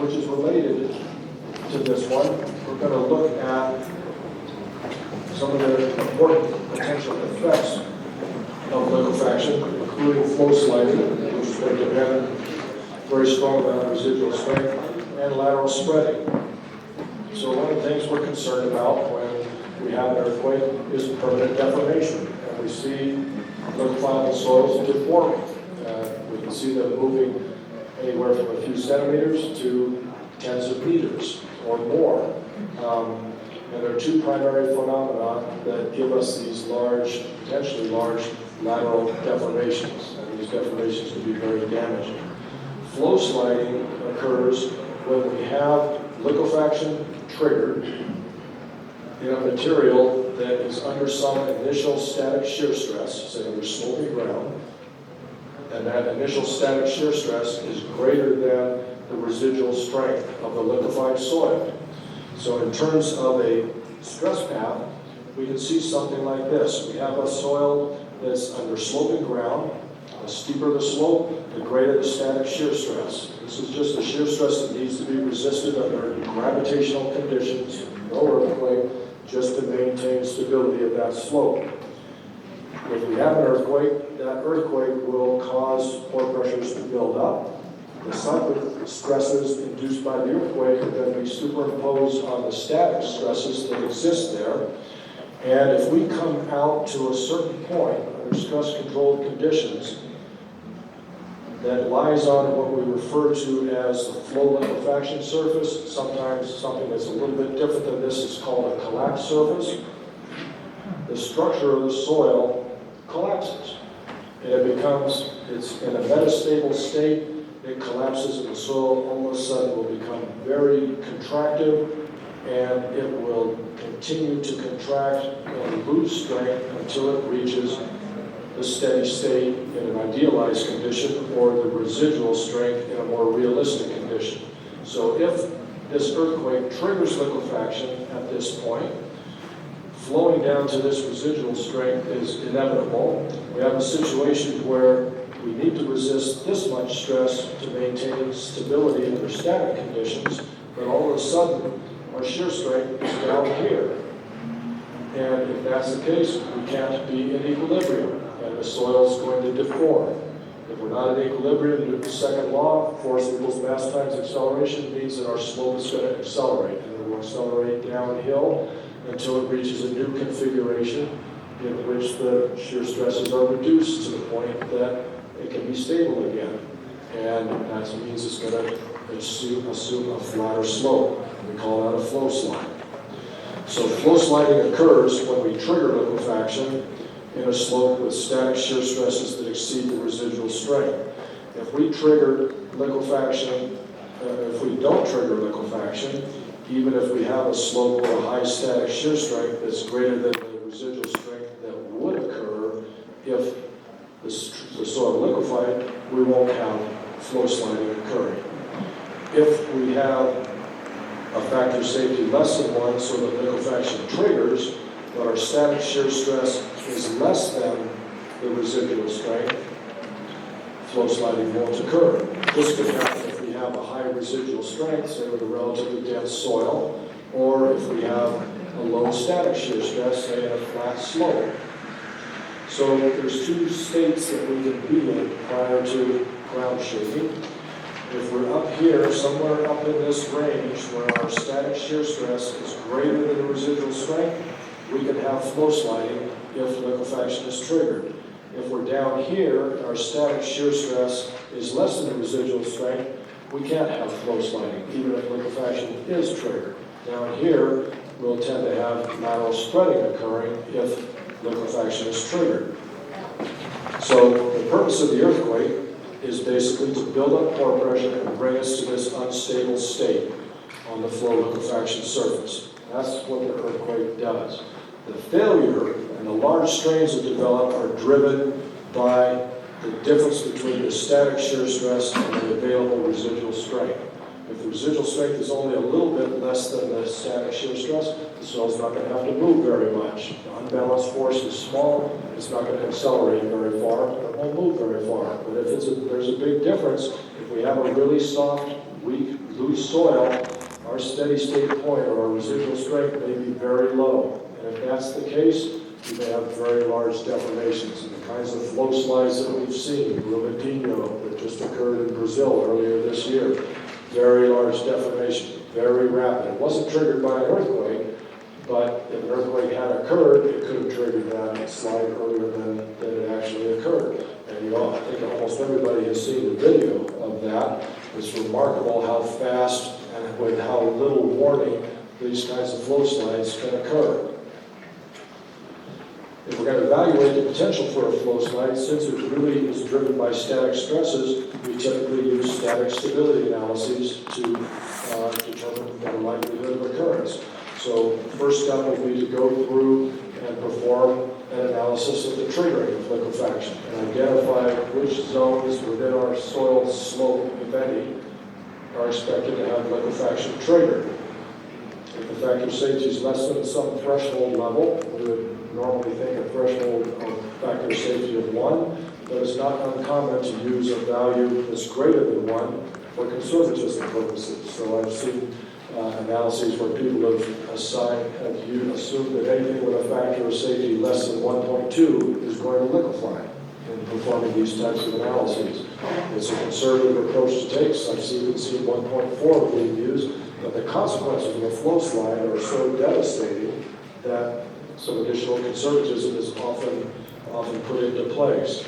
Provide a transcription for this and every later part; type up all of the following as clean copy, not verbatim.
which is related to this one, we're going to look at some of the important potential effects of liquefaction, including flow sliding, which is going to depend very strongly on residual strength, and lateral spreading. So one of the things we're concerned about when we have an earthquake is permanent deformation. And we see liquefiable soils deforming. We can see them moving anywhere from a few centimeters to tens of meters or more. And there are two primary phenomena that give us these large, potentially large lateral deformations. And these deformations can be very damaging. Flow sliding occurs when we have liquefaction triggered in a material that is under some initial static shear stress, say under sloping ground, and that initial static shear stress is greater than the residual strength of the liquefied soil. So in terms of a stress path, we can see something like this. We have a soil that's under sloping ground. The steeper the slope, the greater the static shear stress. This is just the shear stress that needs to be resisted under gravitational conditions, no earthquake, just to maintain stability of that slope. If we have an earthquake, that earthquake will cause pore pressures to build up. The cyclic stresses induced by the earthquake are then be superimposed on the static stresses that exist there. And if we come out to a certain point under stress-controlled conditions that lies on what we refer to as the flow liquefaction surface, sometimes something that's a little bit different than this is called a collapse surface, the structure of the soil collapses. And it's in a metastable state, it collapses and the soil all of a sudden will become very contractive and it will continue to contract and lose strength until it reaches the steady state in an idealized condition or the residual strength in a more realistic condition. So if this earthquake triggers liquefaction at this point, flowing down to this residual strength is inevitable. We have a situation where we need to resist this much stress to maintain stability under static conditions, but all of a sudden our shear strength is down here. And if that's the case, we can't be in equilibrium, and the soil is going to deform. If we're not in equilibrium, Newton's second law, force equals mass times acceleration, means that our slope is going to accelerate, and it will accelerate downhill until it reaches a new configuration in which the shear stresses are reduced to the point that it can be stable again. And that means it's going to assume a flatter slope. We call that a flow slide. So flow sliding occurs when we trigger liquefaction in a slope with static shear stresses that exceed the residual strength. If we trigger liquefaction, if we don't trigger liquefaction, even if we have a slope with a high static shear strength that's greater than the residual strength that would occur if the soil liquefied, we won't have flow sliding occurring. If we have a factor of safety less than 1, so that liquefaction triggers, but our static shear stress is less than the residual strength, flow sliding won't occur. This could happen if we have a high residual strength, say with a relatively dense soil, or if we have a low static shear stress, say in a flat slope. So there's two states that we can be in prior to ground shaking. If we're up here, somewhere up in this range where our static shear stress is greater than the residual strength, we can have flow sliding if liquefaction is triggered. If we're down here, our static shear stress is less than the residual strength, we can't have flow sliding, even if liquefaction is triggered. Down here, we'll tend to have lateral spreading occurring if liquefaction is triggered. So the purpose of the earthquake is basically to build up pore pressure and bring us to this unstable state on the flow liquefaction surface. That's what the earthquake does. The failure and the large strains that develop are driven by the difference between the static shear stress and the available residual strength. If the residual strength is only a little bit less than the static shear stress, the soil's not going to have to move very much. The unbalanced force is small, it's not going to accelerate very far, it won't move very far. But if there's a big difference, if we have a really soft, weak, loose soil, our steady state point or our residual strength may be very low. And if that's the case, you may have very large deformations. And the kinds of flow slides that we've seen, Brumadinho, that just occurred in Brazil earlier this year, very large deformation, very rapid. It wasn't triggered by an earthquake, but if an earthquake had occurred, it could have triggered that slide earlier than it actually occurred. And I think almost everybody has seen the video of that. It's remarkable how fast and with how little warning these kinds of flow slides can occur. If we're going to evaluate the potential for a flow slide, since it really is driven by static stresses, we typically use static stability analyses to determine the likelihood of occurrence. So the first step will be to go through and perform an analysis of the triggering of liquefaction and identify which zones within our soil slope, if any, are expected to have liquefaction triggered. If the factor of safety is less than some threshold level, we would normally think a threshold of factor of safety of 1, but it's not uncommon to use a value that's greater than 1 for conservatism purposes. So I've seen analyses where people have assumed that anything with a factor of safety less than 1.2 is going to liquefy in performing these types of analyses. It's a conservative approach to take. I've seen 1.4 being used, but the consequences of a flow slide are so devastating that some additional conservatism is often put into place.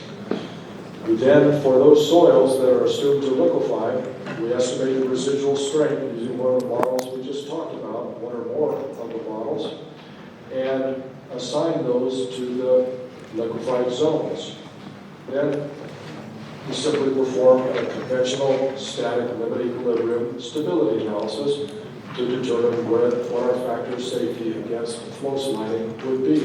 We then, for those soils that are assumed to liquefy, we estimate the residual strength using one of the models we just talked about, one or more of the models, and assign those to the liquefied zones. Then we simply perform a conventional static limit equilibrium stability analysis to determine what our factor of safety against flow sliding would be.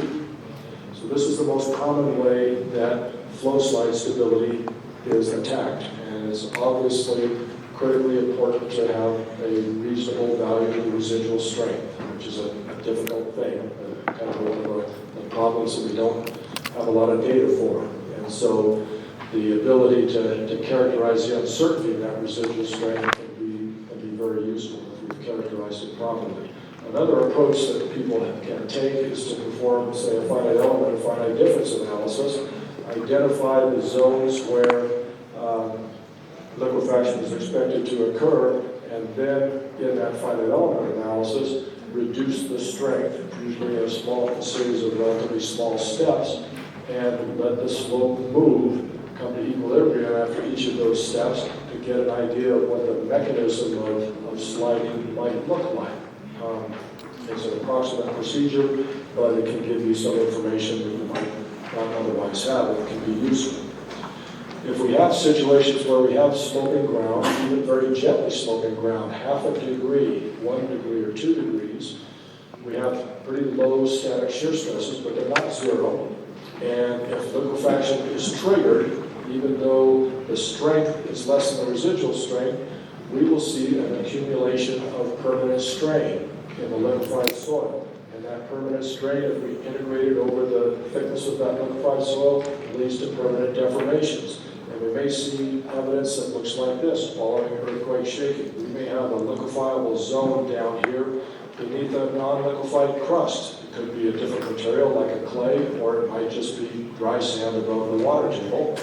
So this is the most common way that flow slide stability is attacked, and it's obviously critically important to have a reasonable value of residual strength, which is a difficult thing, kind of one of the problems that we don't have a lot of data for. And so the ability to characterize the uncertainty in that residual strength can be very useful if we've characterized it properly. Another approach that people can take is to perform, say, a finite element or finite difference analysis, identify the zones where liquefaction is expected to occur, and then in that finite element analysis, reduce the strength, usually in a small series of relatively small steps, and let the slope move, come to equilibrium after each of those steps to get an idea of what the mechanism of sliding might look like. It's an approximate procedure, but it can give you some information that you might not otherwise have. It can be useful. If we have situations where we have sloping ground, even very gently sloping ground, half a degree, 1 degree or 2 degrees, we have pretty low static shear stresses, but they're not zero. And if liquefaction is triggered, even though the strength is less than the residual strength, we will see an accumulation of permanent strain in the liquefied soil. And that permanent strain, if we integrate it over the thickness of that liquefied soil, leads to permanent deformations. And we may see evidence that looks like this following earthquake shaking. We may have a liquefiable zone down here beneath a non-liquefied crust. It could be a different material like a clay, or it might just be dry sand above the water table.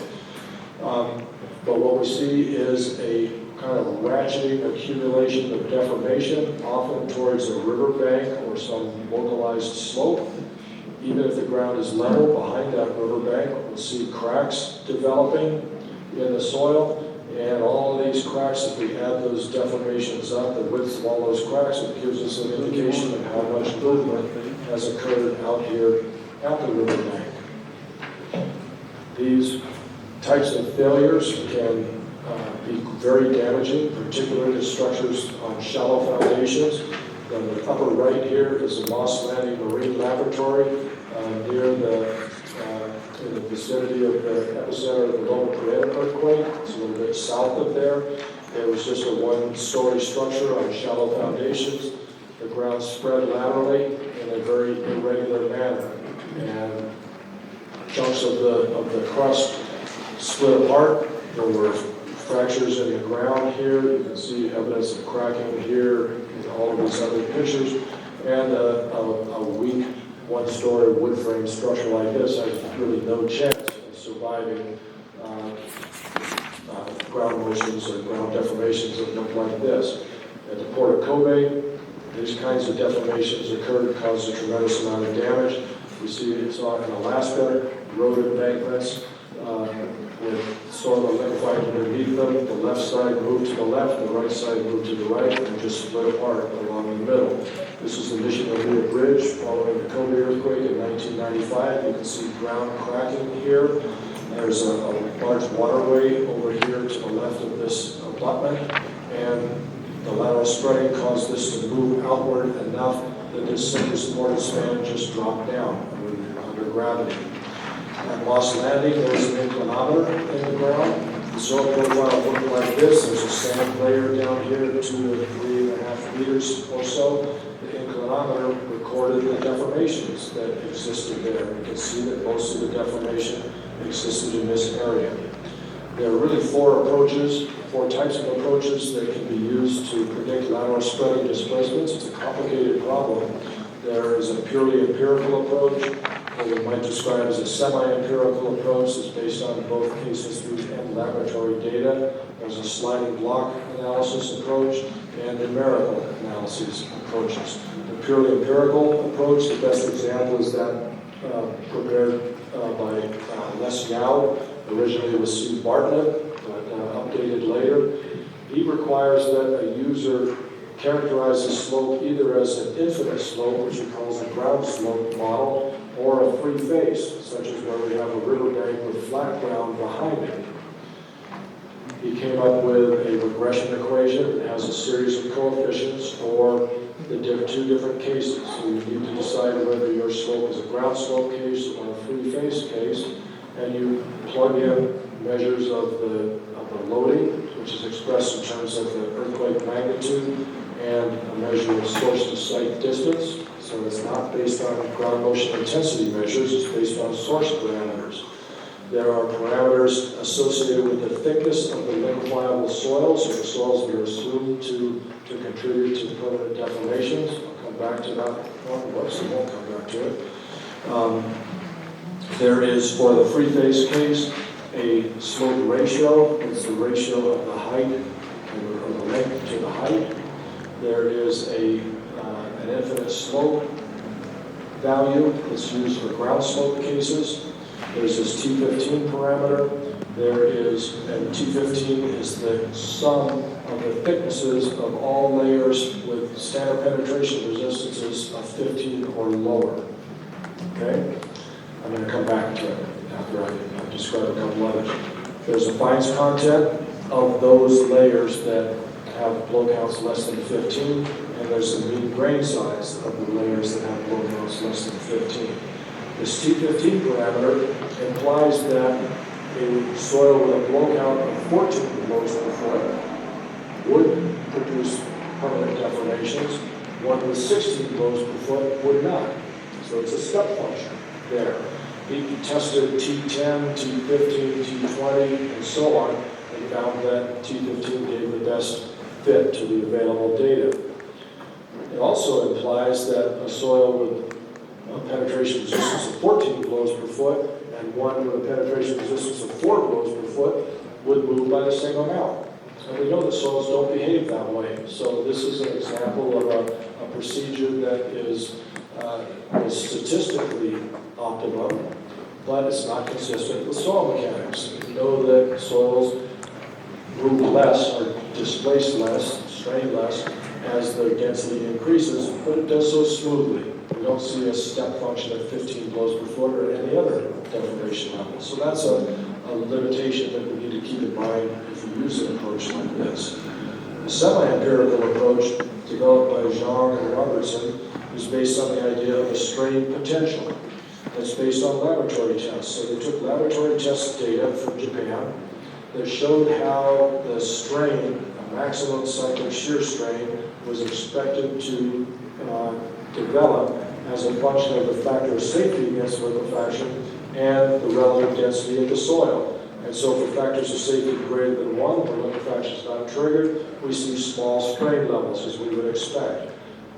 But what we see is a kind of ratcheting accumulation of deformation, often towards a riverbank or some localized slope. Even if the ground is level behind that riverbank, we'll see cracks developing in the soil. And all of these cracks, if we add those deformations up, the width of all those cracks, it gives us an indication of how much movement has occurred out here at the riverbank. These types of failures can be very damaging, particularly to structures on shallow foundations. On the upper right here is the Moss Landing Marine Laboratory near in the vicinity of the epicenter of the Loma Prieta earthquake. It's a little bit south of there. It was just a one-story structure on shallow foundations. The ground spread laterally in a very irregular manner, and chunks of the crust split apart. There were fractures in the ground here. You can see evidence of cracking here in all of these other pictures. And a weak one-story wood frame structure like this has really no chance of surviving ground motions or ground deformations that look like this. At the Port of Kobe, these kinds of deformations occurred, caused a tremendous amount of damage. We see it's on in Alaska, road embankments with soil liquefied underneath them. The left side moved to the left, the right side moved to the right, and just split apart along the middle. This is the Mission Area Bridge following the Kobe earthquake in 1995. You can see ground cracking here. There's a large waterway over here to the left of this abutment, and the lateral spreading caused this to move outward enough that this center supported span just dropped down under gravity. At Moss Landing, there's an inclinometer in the ground. The soil profile looked like this. There's a sand layer down here, 2 to 3.5 meters or so. The inclinometer recorded the deformations that existed there. You can see that most of the deformation existed in this area. There are really four types of approaches that can be used to predict lateral spreading displacements. It's a complicated problem. There is a purely empirical approach, what we might describe as a semi-empirical approach that's based on both case history and laboratory data. There's a sliding block analysis approach and numerical analysis approaches. The purely empirical approach, the best example is that prepared by Les Yao, originally with Sue Bartlett, but updated later. He requires that a user characterize the slope either as an infinite slope, which he calls a ground slope model, or a free face, such as where we have a riverbank with flat ground behind it. He came up with a regression equation that has a series of coefficients for the two different cases. So you need to decide whether your slope is a ground slope case or a free face case, and you plug in measures of the loading, which is expressed in terms of the earthquake magnitude, and a measure of source to site distance. So it's not based on ground motion intensity measures, it's based on source parameters. There are parameters associated with the thickness of the liquefiable soils, or the soils that are assumed to contribute to permanent deformations. I'll come back to that. Whoops, I won't come back to it. There is, for the free face case, a slope ratio. It's the ratio of the height, or the length to the height. There is an infinite slope value that's used for ground slope cases. There's this T15 parameter. There is, and T15 is the sum of the thicknesses of all layers with standard penetration resistances of 15 or lower. Okay? I'm going to come back to it after I describe a couple others. There's a fines content of those layers that have blow counts less than 15, and there's a mean grain size of the layers that have blow counts less than 15. This T15 parameter implies that a soil with a blow count of 14 blows per foot would produce permanent deformations. One with 16 blows per foot would not. So it's a step function there. He tested T10, T15, T20, and so on, and found that T15 gave the best fit to the available data. It also implies that a soil with a penetration resistance of 14 blows per foot and one with a penetration resistance of 4 blows per foot would move by the same amount. And we know that soils don't behave that way. So this is an example of a procedure that is statistically optimum, but it's not consistent with soil mechanics. We know that soils move less or displace less, strain less, as the density increases, but it does so smoothly. We don't see a step function at 15 blows per foot or any other deformation level. So that's a limitation that we need to keep in mind if we use an approach like this. The semi-empirical approach developed by Zhang and Robertson is based on the idea of a strain potential. That's based on laboratory tests. So they took laboratory test data from Japan that showed how the strain, a maximum cyclic shear strain, was expected to develop as a function of the factor of safety against liquefaction and the relative density of the soil. And so for factors of safety greater than 1, where liquefaction is not triggered, we see small strain levels, as we would expect.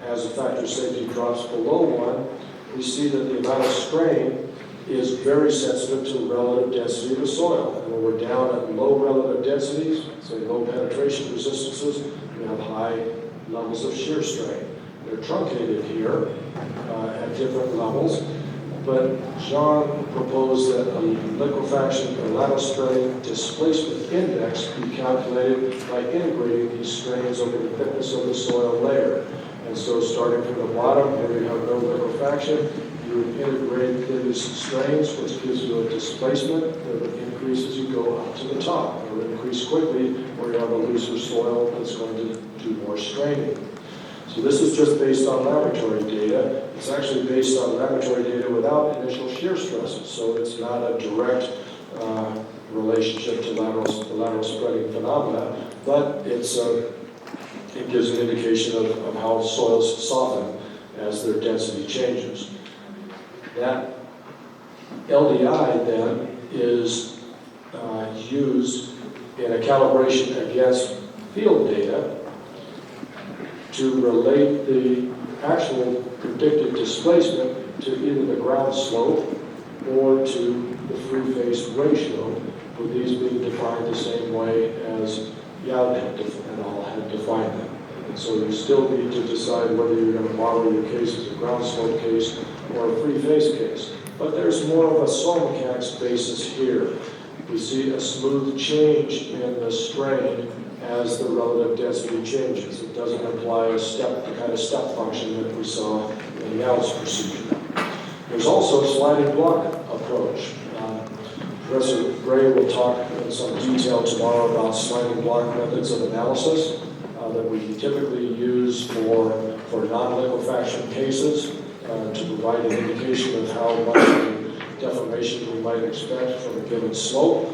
As the factor of safety drops below 1, we see that the amount of strain is very sensitive to the relative density of the soil. And when we're down at low relative densities, say low penetration resistances, we have high levels of shear strain. They're truncated here at different levels, but John proposed that a liquefaction or lateral strain displacement index be calculated by integrating these strains over the thickness of the soil layer. And so starting from the bottom, where you have no liquefaction, you would integrate these strains, which gives you a displacement that would increase as you go up to the top. It would increase quickly where you have a looser soil that's going to do more straining. So this is just based on laboratory data. It's actually based on laboratory data without initial shear stresses, so it's not a direct relationship to lateral spreading phenomena, but it gives an indication of how soils soften as their density changes. That LDI then is used in a calibration against field data to relate the actual predicted displacement to either the ground slope or to the free face ratio, with these being defined the same way as Youd and all had defined them. And so you still need to decide whether you're going to model your case as a ground slope case or a free face case. But there's more of a soil mechanics basis here. We see a smooth change in the strain as the relative density changes. It doesn't imply the kind of step function that we saw in Youd's procedure. There's also a sliding block approach. Professor Gray will talk in some detail tomorrow about sliding block methods of analysis that we typically use for non-liquefaction cases to provide an indication of how much deformation we might expect from a given slope.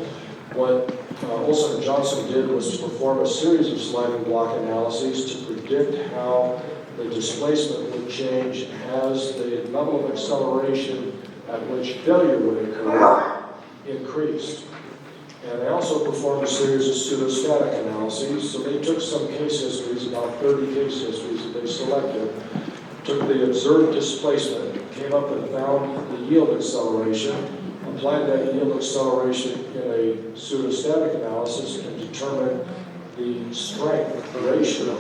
What Olson and Johnson did was to perform a series of sliding block analyses to predict how the displacement would change as the level of acceleration at which failure would occur increased. And they also performed a series of pseudostatic analyses. So they took some case histories, about 30 case histories that they selected, took the observed displacement, came up and found the yield acceleration, applied that yield acceleration in a pseudostatic analysis, and determined the strength ratio,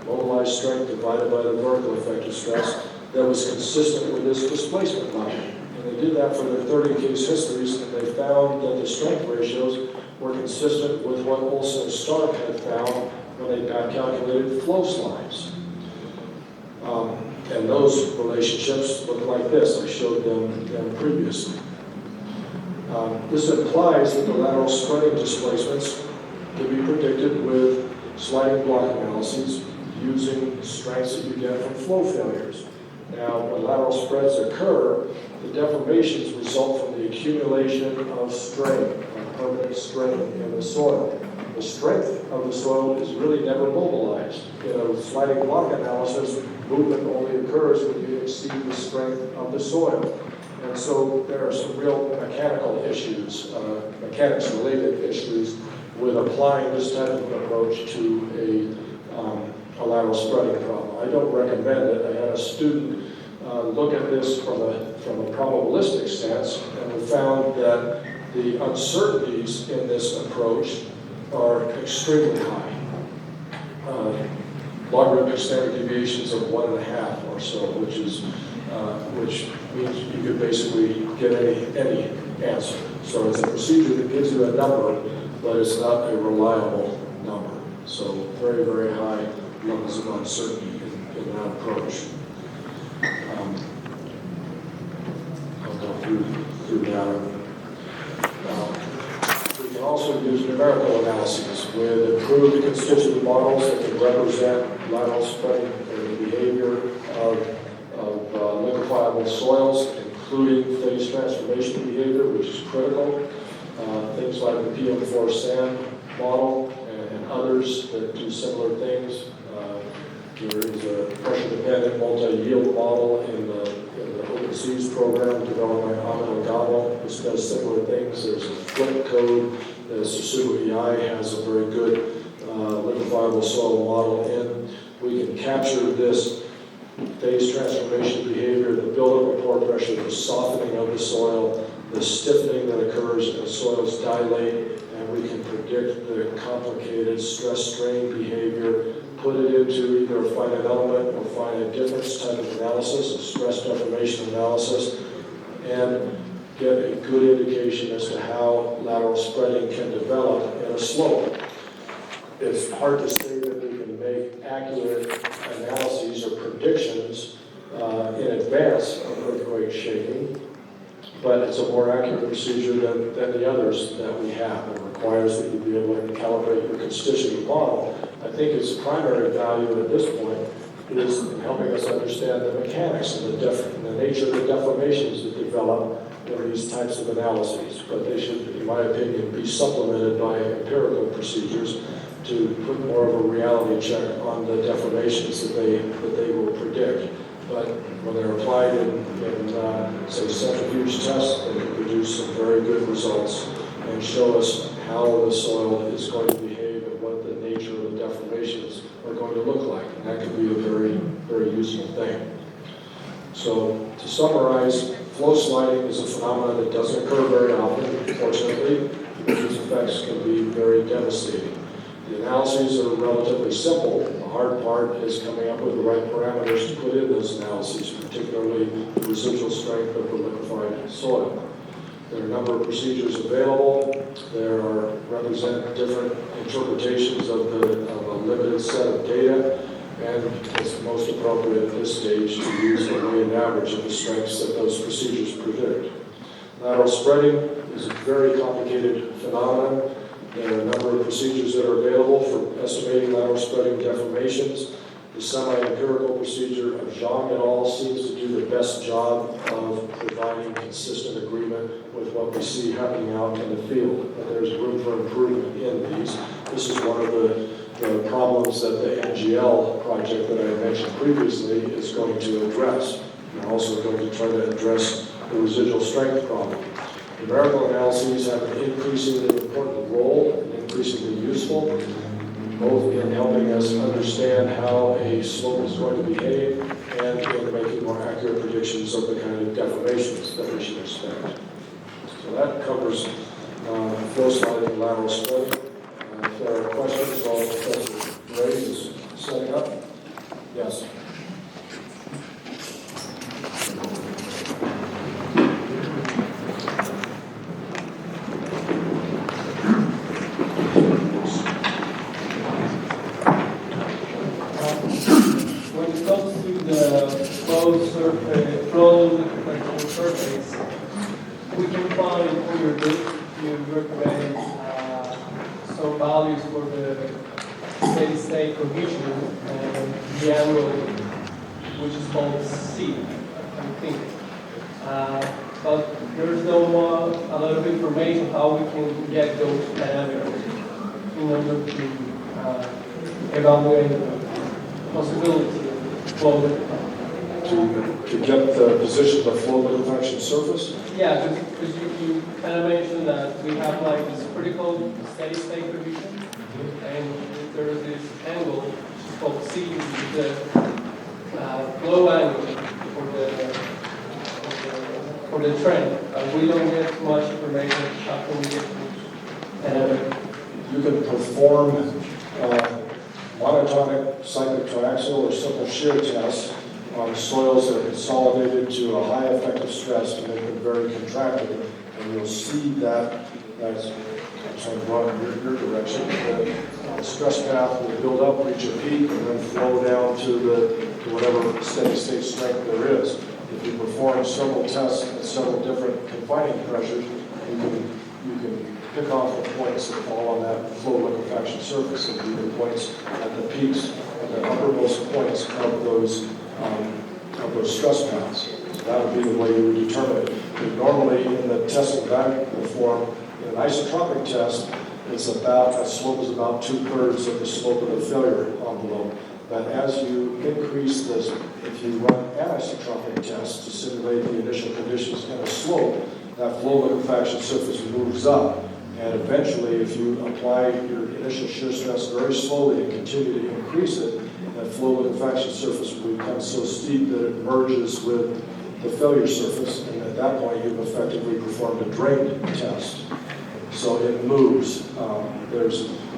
mobilized strength divided by the vertical effective stress, that was consistent with this displacement line. And they did that for their 30 case histories, and they found that the strength ratios were consistent with what Olson and Stark had found when they calculated flow slides. And those relationships look like this. I showed them previously. This implies that the lateral spreading displacements can be predicted with sliding block analyses using strengths that you get from flow failures. Now, when lateral spreads occur, the deformations result from the accumulation of strain, of permanent strain in the soil. The strength of the soil is really never mobilized. In a sliding block analysis, movement only occurs when you exceed the strength of the soil. And so there are some real mechanical issues, mechanics-related issues with applying this type of an approach to a lateral spreading problem. I don't recommend it. I had a student look at this from a probabilistic sense, and we found that the uncertainties in this approach are extremely high. Logarithmic standard deviations of 1.5 or so, which means you could basically get any answer. So it's a procedure that gives you a number, but it's not a reliable number. So very, very high levels of uncertainty in that approach. I'll go through that. We can also use numerical analyses with improved constituent models that can represent lateral spreading and the behavior of liquefiable soils, including phase transformation behavior, which is critical. Things like the PM4 sand model and others that do similar things There is a pressure-dependent multi-yield model in the Open Seas program developed by Ahmed Ogama, which does similar things. There's a flip code. The Susumu EI has a very good liquefiable soil model in. We can capture this phase transformation behavior, the buildup of pore pressure, the softening of the soil, the stiffening that occurs as soils dilate, and we can predict the complicated stress-strain behavior, put it into either a finite element or finite difference type of analysis, a stress deformation analysis, and get a good indication as to how lateral spreading can develop in a slope. It's hard to say that we can make accurate analyses or predictions in advance of earthquake shaking, but it's a more accurate procedure than the others that we have. It requires that you be able to calibrate your constituent model. I think its primary value at this point is in helping us understand the mechanics and the nature of the deformations that develop in these types of analyses. But they should, in my opinion, be supplemented by empirical procedures to put more of a reality check on the deformations that they will predict. But when they're applied in say, centrifuge tests, they can produce some very good results and show us how the soil is going to behave and what the nature of the deformations are going to look like. And that can be a very, very useful thing. So to summarize, flow sliding is a phenomenon that doesn't occur very often, unfortunately, because its effects can be very devastating. The analyses are relatively simple. The hard part is coming up with the right parameters to put in those analyses, particularly the residual strength of the liquefied soil. There are a number of procedures available. There represent different interpretations of a limited set of data, and it's most appropriate at this stage to use a weighted average of the strengths that those procedures predict. Lateral spreading is a very complicated phenomenon. There are a number of procedures that are available for estimating lateral spreading deformations. The semi-empirical procedure of Zhang et al. Seems to do the best job of providing consistent agreement with what we see happening out in the field. But there's room for improvement in these. This is one of the problems that the NGL project that I mentioned previously is going to address. We're also going to try to address the residual strength problem. Numerical analyses have an increasingly important role and increasingly useful, both in helping us understand how a slope is going to behave and in making more accurate predictions of the kind of deformations that we should expect. So that covers flow sliding and lateral spreading. If there are questions while Professor Ray is setting up. Yes. When it comes to the flow surface, we can find on your book, you recommend some values for the steady state condition and the angle, which is called C, I think. But there's no a lot of information how we can get those parameters in order to evaluate the possibility of flow. To get the position of the flow liquefaction surface? Yeah, because you kind of mentioned that we have like this critical steady state condition, and there's this angle, which is called C, which is the flow angle for the trend. We don't get much information how can we get this. You can perform monotonic cyclic triaxial or simple shear tests on soils that are consolidated to a high effective stress to make them very contracted, and you'll see that that's actually run in your direction. The stress path will build up, reach a peak, and then flow down to whatever steady state strength there is. If you perform several tests at several different confining pressures, you can pick off the points that fall on that flow liquefaction surface and be the points at the peaks and the uppermost points of those stress paths. So that would be the way you would determine it. And normally in the testing that I perform, in an isotropic test, that slope is about 2/3 of the slope of the failure envelope. But as you increase this, if you run anisotropic tests to simulate the initial conditions and a slope, that flow liquefaction surface moves up. And eventually, if you apply your initial shear stress very slowly and continue to increase it, that flow liquefaction surface will become so steep that it merges with the failure surface. And at that point, you've effectively performed a drain test. So it moves.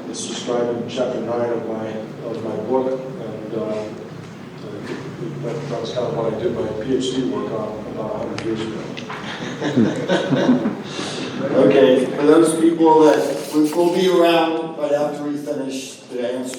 It's described in chapter 9 of my book, and that was kind of what I did my PhD work on about 100 years ago. Okay, for those people that will be around right after we finish to answer